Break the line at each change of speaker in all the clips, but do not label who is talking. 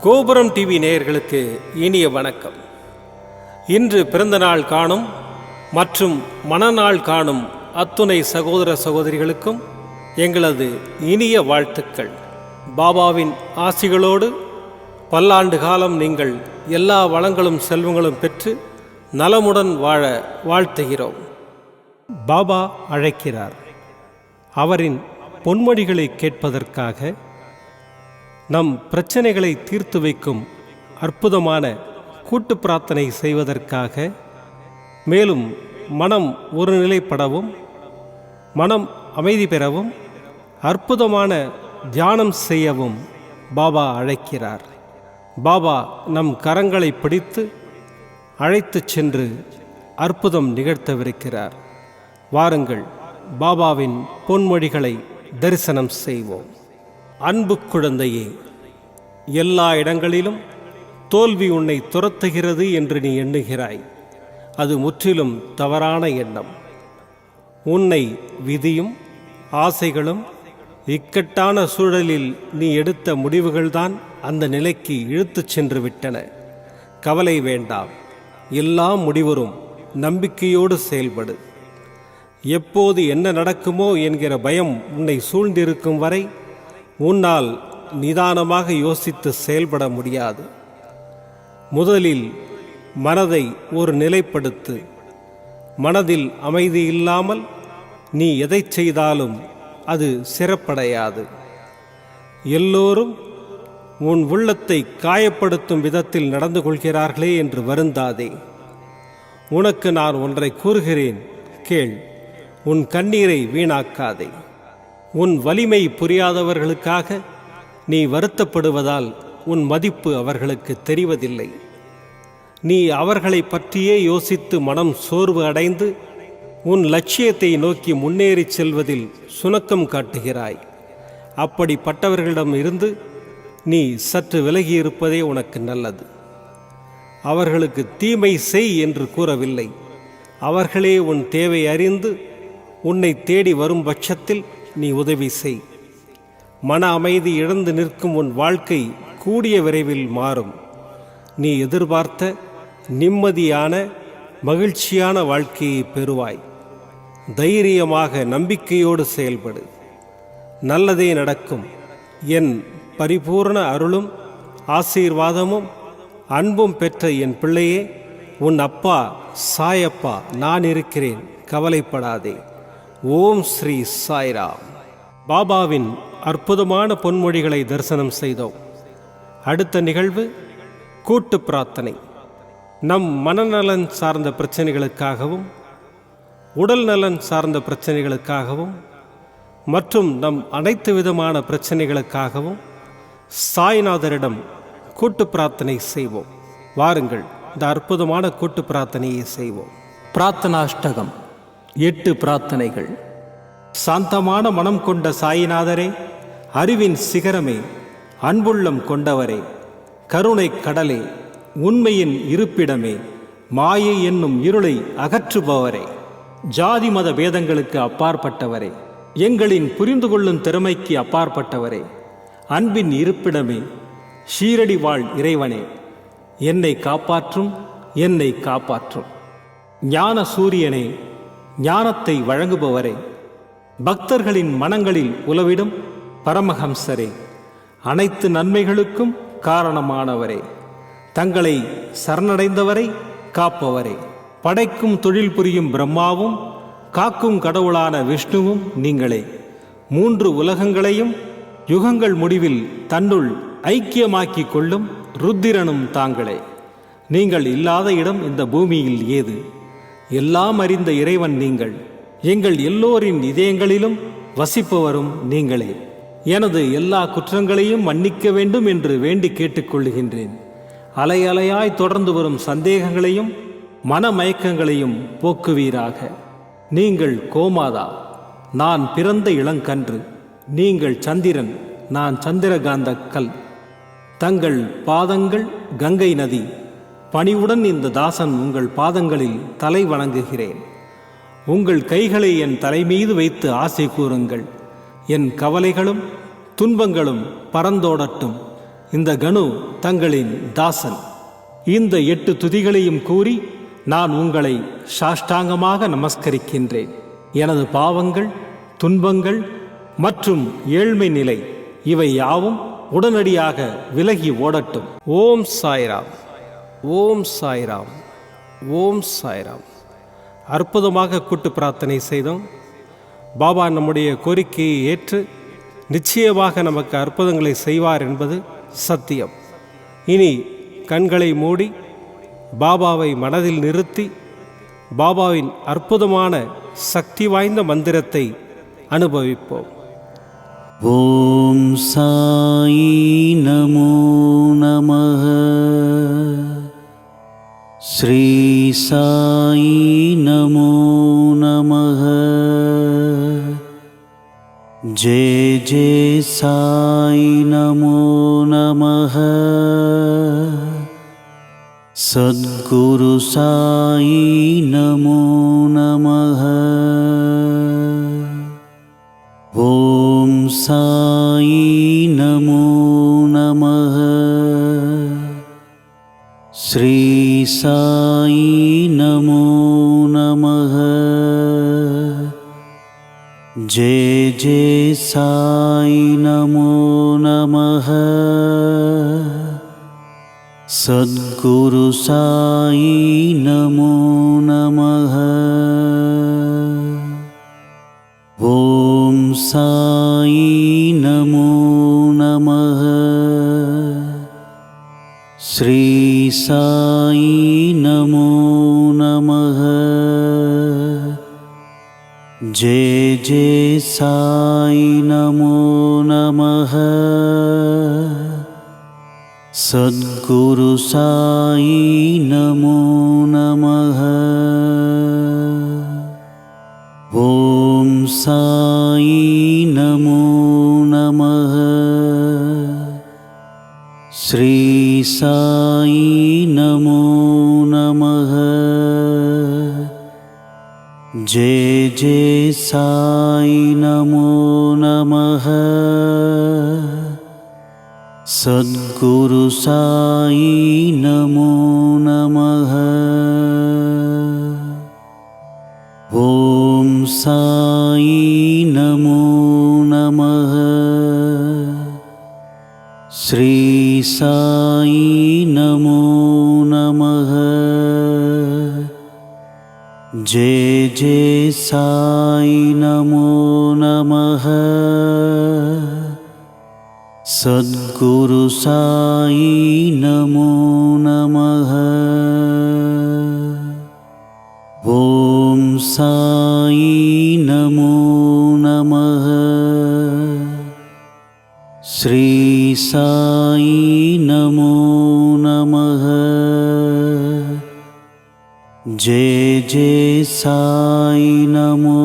கோபுரம் டிவி நேயர்களுக்கு இனிய வணக்கம். இன்று பிறந்தநாள் காணும் மற்றும் மணநாள் காணும் அத்துணை சகோதர சகோதரிகளுக்கும் எங்களது இனிய வாழ்த்துக்கள். பாபாவின் ஆசிகளோடு பல்லாண்டு காலம் நீங்கள் எல்லா வளங்களும் செல்வங்களும் பெற்று நலமுடன் வாழ வாழ்த்துகிறோம். பாபா அழைக்கிறார். அவரின் பொன்மொழிகளை கேட்பதற்காக, நம் பிரச்சனைகளை தீர்த்து வைக்கும் அற்புதமான கூட்டு பிரார்த்தனை செய்வதற்காக, மேலும் மனம் ஒருநிலைப்படவும் மனம் அமைதி பெறவும் அற்புதமான தியானம் செய்யவும் பாபா அழைக்கிறார். பாபா நம் கரங்களை பிடித்து அழைத்து சென்று அற்புதம் நிகழ்த்தவிருக்கிறார். வாருங்கள், பாபாவின் பொன்மொழிகளை தரிசனம் செய்வோம். அன்பு குழந்தையே, எல்லா இடங்களிலும் தோல்வி உன்னை துரத்துகிறது என்று நீ எண்ணுகிறாய். அது முற்றிலும் தவறான எண்ணம். உன்னை விதியும் ஆசைகளும் இக்கட்டான சூழலில் நீ எடுத்த முடிவுகள்தான் அந்த நிலைக்கு இழுத்துச் சென்று விட்டன. கவலை வேண்டாம், எல்லாம் முடிவரும். நம்பிக்கையோடு செயல்படு. எப்போது என்ன நடக்குமோ என்கிற பயம் உன்னை சூழ்ந்திருக்கும் வரை உன்னால் நிதானமாக யோசித்து செயல்பட முடியாது. முதலில் மனதை ஒரு நிலைப்படுத்து. மனதில் அமைதி இல்லாமல் நீ எதை செய்தாலும் அது சிறப்படையாது. எல்லோரும் உன் உள்ளத்தை காயப்படுத்தும் விதத்தில் நடந்து கொள்கிறார்களே என்று வருந்தாதே. உனக்கு நான் ஒன்றை கூறுகிறேன், கேள். உன் கண்ணீரை வீணாக்காதே. உன் வலிமை புரியாதவர்களுக்காக நீ வருத்தப்படுவதால் உன் மதிப்பு அவர்களுக்கு தெரிவதில்லை. நீ அவர்களை பற்றியே யோசித்து மனம் சோர்வு அடைந்து உன் லட்சியத்தை நோக்கி முன்னேறி செல்வதில் சுணக்கம் காட்டுகிறாய். அப்படிப்பட்டவர்களிடம் இருந்து நீ சற்று விலகியிருப்பதே உனக்கு நல்லது. அவர்களுக்கு தீமை செய் என்று கூறவில்லை. அவர்களே உன் தேவை அறிந்து உன்னை தேடி வரும் பட்சத்தில் நீ உதவி செய். மன அமைதி இழந்து நிற்கும் உன் வாழ்க்கை கூடிய விரைவில் மாறும். நீ எதிர்பார்த்த நிம்மதியான மகிழ்ச்சியான வாழ்க்கையை பெறுவாய். தைரியமாக நம்பிக்கையோடு செயல்படு. நல்லதே நடக்கும். என் பரிபூர்ண அருளும் ஆசீர்வாதமும் அன்பும் பெற்ற என் பிள்ளையே, உன் அப்பா சாயப்பா நான் இருக்கிறேன். கவலைப்படாதே. ஓம் ஸ்ரீ சாய்ராம். பாபாவின் அற்புதமான பொன்மொழிகளை தரிசனம் செய்தோம். அடுத்த நிகழ்வு கூட்டு பிரார்த்தனை. நம் மனநலன் சார்ந்த பிரச்சனைகளுக்காகவும் உடல் நலன் சார்ந்த பிரச்சனைகளுக்காகவும் மற்றும் நம் அனைத்து விதமான பிரச்சனைகளுக்காகவும் சாய்நாதரிடம் கூட்டு பிரார்த்தனை செய்வோம். வாருங்கள், இந்த அற்புதமான கூட்டு பிரார்த்தனையை செய்வோம். பிரார்த்தனாஷ்டகம். 8 பிரார்த்தனைகள். சாந்தமான மனம் கொண்ட சாயிநாதரே, அறிவின் சிகரமே, அன்புள்ளம் கொண்டவரே, கருணை கடலே, உண்மையின் இருப்பிடமே, மாயை என்னும் இருளை அகற்றுபவரே, ஜாதி மத பேதங்களுக்கு அப்பாற்பட்டவரே, எங்களின் புரிந்து கொள்ளும் திறமைக்கு அப்பாற்பட்டவரே, அன்பின் இருப்பிடமே, ஷீரடி வாழ் இறைவனே, என்னை காப்பாற்றும், என்னை காப்பாற்றும். ஞான சூரியனே, ஞானத்தை வழங்குபவரே, பக்தர்களின் மனங்களில் உலவிடும் பரமஹம்சரே, அனைத்து நன்மைகளுக்கும் காரணமானவரே, தங்களை சரணடைந்தவரை காப்பவரே, படைக்கும் தொழில் புரியும் பிரம்மாவும் காக்கும் கடவுளான விஷ்ணுவும் நீங்களே. 3 உலகங்களையும் யுகங்கள் முடிவில் தன்னுள் ஐக்கியமாக்கிக் கொள்ளும் ருத்திரனும் தாங்களே. நீங்கள் இல்லாத இடம் இந்த பூமியில் ஏது? எல்லாம் அறிந்த இறைவன் நீங்கள். எங்கள் எல்லோரின் இதயங்களிலும் வசிப்பவரும் நீங்களே. எனது எல்லா குற்றங்களையும் மன்னிக்க வேண்டும் என்று வேண்டி கேட்டுக்கொள்ளுகின்றேன். அலை அலையாய் தொடர்ந்து வரும் சந்தேகங்களையும் மனமயக்கங்களையும் போக்குவீராக. நீங்கள் கோமாதா, நான் பிறந்த இளங்கன்று. நீங்கள் சந்திரன், நான் சந்திரகாந்த கல். தங்கள் பாதங்கள் கங்கை நதி. பணிவுடன் இந்த தாசன் உங்கள் பாதங்களில் தலை வணங்குகிறேன். உங்கள் கைகளை என் தலைமீது வைத்து ஆசை கூறுங்கள். என் கவலைகளும் துன்பங்களும் பறந்தோடட்டும். இந்த கணு தங்களின் தாசன். இந்த 8 துதிகளையும் கூறி நான் உங்களை சாஷ்டாங்கமாக நமஸ்கரிக்கின்றேன். எனது பாவங்கள், துன்பங்கள் மற்றும் ஏழ்மை நிலை இவை யாவும் உடனடியாக விலகி ஓடட்டும். ஓம் சாய்ராம், ஓம் சாய்ராம், ஓம் சாய்ராம். அற்புதமாக கூட்டு பிரார்த்தனை செய்தோம். பாபா நம்முடைய கோரிக்கையை ஏற்று நிச்சயமாக நமக்கு அற்புதங்களை செய்வார் என்பது சத்தியம். இனி கண்களை மூடி பாபாவை மனதில் நிறுத்தி பாபாவின் அற்புதமான சக்தி வாய்ந்த மந்திரத்தை அனுபவிப்போம்.
ஓம் சாயி நமோ நமஹ. ஸ்ரீ சாயி நமோ நமஹ. ஜெய ஜெய சாயி நமோ நமஹ. சத்குரு சாயி நமோ நமஹ. ஓம் சாயி நமோ நமஹ. ஸ்ரீ சாயி நமோ நமஹ. ஜெய ஜெய சாயி நமோ நமஹ. சத்குரு சாயி நமோ நமஹ. ஓம் சாயி நமோ நமஹ. ஸ்ரீ சாயி நமோ நமஹ. ஜெய ஜெய சாயி நமோ நமஹ. சத்குரு சாயி நமோ நமஹ. ஓம் சாயி நமோ நமஹ. ஸ்ரீ சாயி நமோ நமஹ. ஜெய ஜெய சாயி நமோ நமஹ. சத்குரு சாயி நமோ நமஹ. ஓம் சாயி நமோ நமஹ. ஸ்ரீ சாயி நமோ நமஹ. ஜெய ஜெய சாயி நமோ நமஹ. சத்குரு சாயி நமோ நமஹ. ஓம் சாயி நமோ நமஹ. ஸ்ரீ சாயி நமோ நமஹ. ஜெய ஜெய சாயி நமோ நமஹ. சத்குரு சாயி நமோ நமஹ. ஓம் சாயி நமோ நமஹ. ஸ்ரீ சாயி நமோ நமஹ. ஜெய ஜெய சாயி நமோ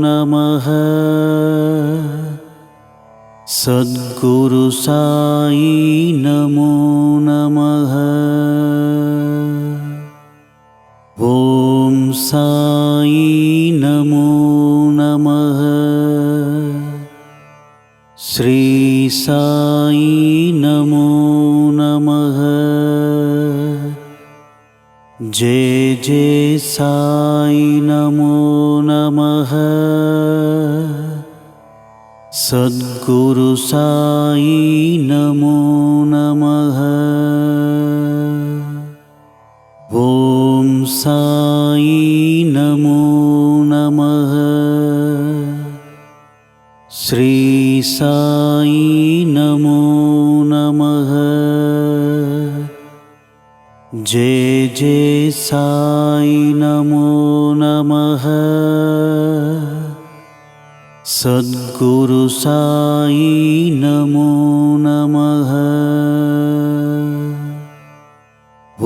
நமஹ. சத்குரு சாயி நமோ நமஹ. ஓம் சாயி நமோ நமஹ. ஸ்ரீ சாயி நமோ நமஹ. ஜெய ஜெய சாயி நமோ நமஹ. சத்குரு சாயி நமோ நமஹ. ஓம் சாயி நமோ நமஹ. ஸ்ரீ சாயி நமோ நமஹ. ஜெய ஜெய சாயி நமோ நமஹ. சத்குரு சாயி நமோ நமஹ. சத்குரு சாயி நமோ நமஹ. ஜெய ஜெய சாயி நமோ நமஹ. சத்குரு சாயி நமோ நமஹ. சத்குரு சாயி நமோ நமஹ. ஜெய ஜெய சாயி நமோ நமஹ. சத்குரு நமோ நமஹ.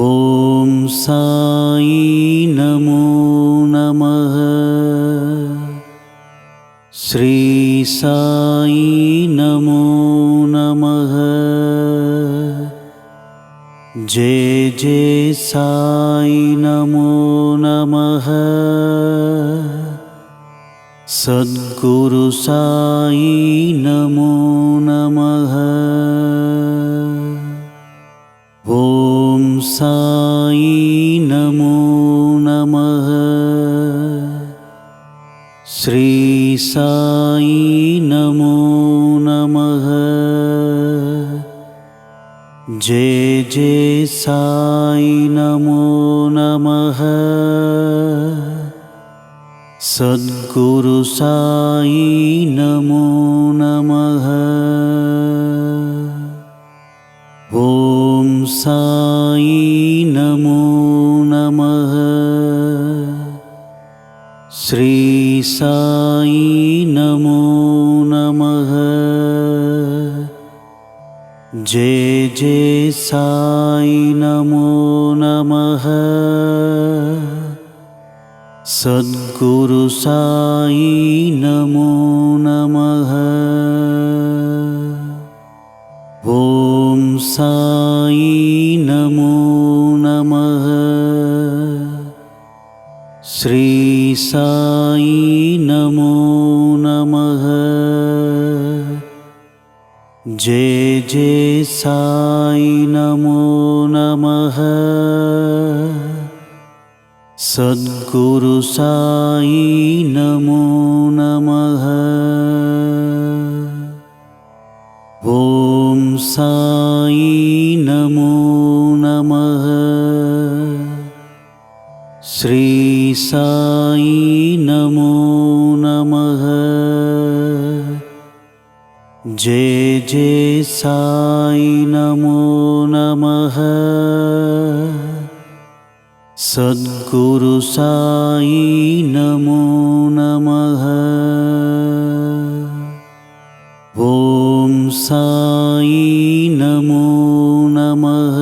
ஓம் சாயி நமோ நமஹ. ஸ்ரீ சாயி நமோ நமஹ. ஜெய ஜெய சாயி நமோ நமஹ. சத்குரு சாயி நமோ நமஹ. श्री साई नमो नमः। जय जय साई नमो नमः। सद्गुरु साई नमो नमः। ओम साई नमो नमः। श्री साई नमो नमः। जय जय साई नमो नमः। सद्गुरु साई नमो नमः। ओम साई नमो नमः। श्री साई नमो नमः। जय जय साई नमो नमः। सद्गुरु साई नमो नमः। ओम साई नमो नमः। श्री साई नमो नमः। जय जय साई नमो नमः। सद्गुरु साई नमो नमः। ओम साई नमो नमः।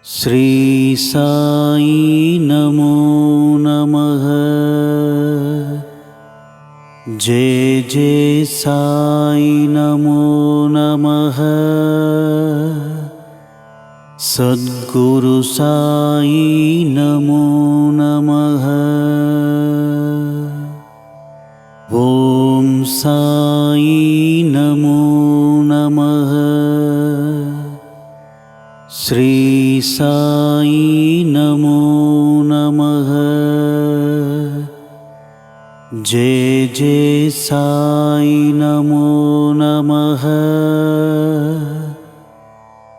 श्री साई नमो नमः। जय जय साई नमो नमः। सद्गुरु साई नमो नमः। ओम साई नमो नमः। श्री साई नमो नमः। जय जय साई नमो नमः।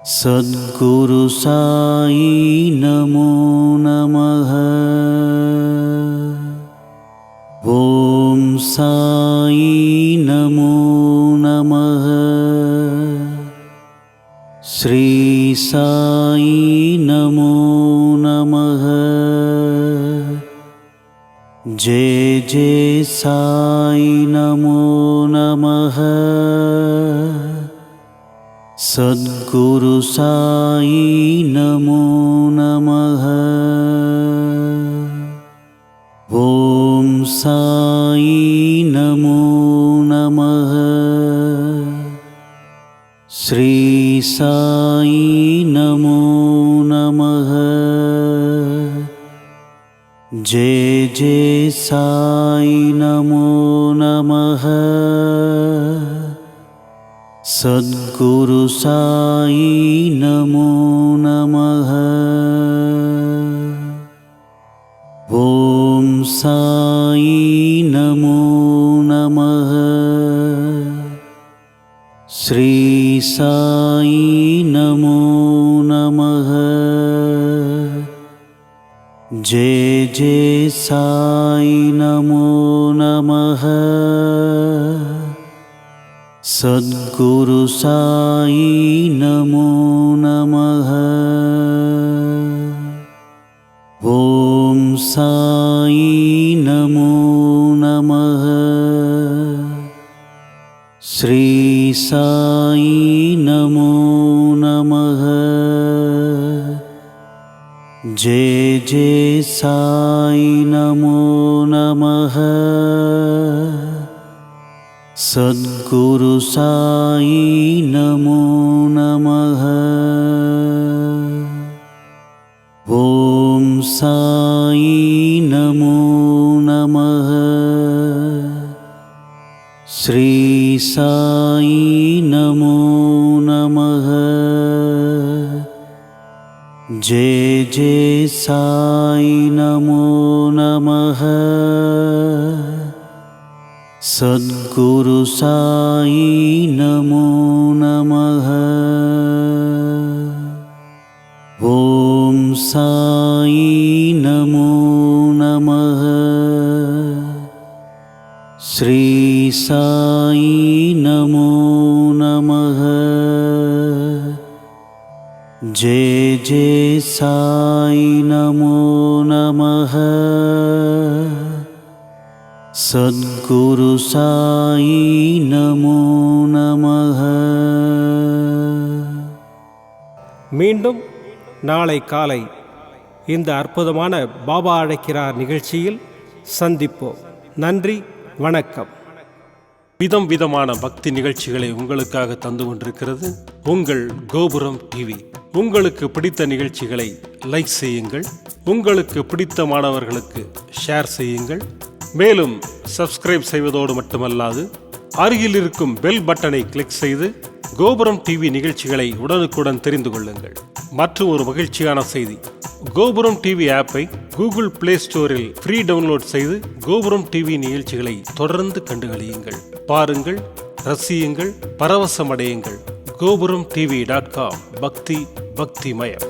सद्गुरु साई नमो नमः। ओम साई नमो नमः। श्री साई नमो नमः। जय जय साई नमो नमः। सद्गुरु साई नमो नमः। ओम साई नमो नमः। श्री साई नमो नमः। जय जय साई नमो नमः। सद्गुरु साई नमो नमः। ओम साई नमो नमः। श्री साई नमो नमः। जय जय साई नमो नमः। सद्गुरु साई नमो नमः। ओम साई नमो नमः। श्री साई नमो नमः। जय जय साई नमो नमः। सद्गुरु साई नमो नमः। ओम साई नमो नमः। श्री साई नमो नमः। जय जय साई नमो नमः। சத்குரு சாயி நமோ நமः. ஓம் சாயி நமோ நமः. ஸ்ரீ சாயி நமோ நமः. ஜெய ஜெய சாயி நமோ நமः. சத்குரு சாயி நமோ நமः.
மீண்டும் நாளை காலை இந்த அற்புதமான பாபா அழைக்கிறார் நிகழ்ச்சியில் சந்திப்போம். நன்றி, வணக்கம். விதம் விதமான பக்தி நிகழ்ச்சிகளை உங்களுக்காக தந்து கொண்டிருக்கிறது உங்கள் கோபுரம் டிவி. உங்களுக்கு பிடித்த நிகழ்ச்சிகளை லைக் செய்யுங்கள், உங்களுக்கு பிடித்த மாணவர்களுக்கு ஷேர் செய்யுங்கள். மேலும் சப்ஸ்கிரைப் செய்வதோடு மட்டுமல்லாது அருகில் இருக்கும் பெல் பட்டனை கிளிக் செய்து கோபுரம் டிவி நிகழ்ச்சிகளை உடனுக்குடன் தெரிந்து கொள்ளுங்கள். மற்றும் ஒரு மகிழ்ச்சியான செய்தி, கோபுரம் டிவி ஆப்பை கூகுள் பிளே ஸ்டோரில் ஃப்ரீ டவுன்லோட் செய்து கோபுரம் டிவி நிகழ்ச்சிகளை தொடர்ந்து கண்டுகளியுங்கள், பாருங்கள், ரசியுங்கள், பரவசமடையுங்கள். gopuramtv.com. பக்தி பக்திமயம்.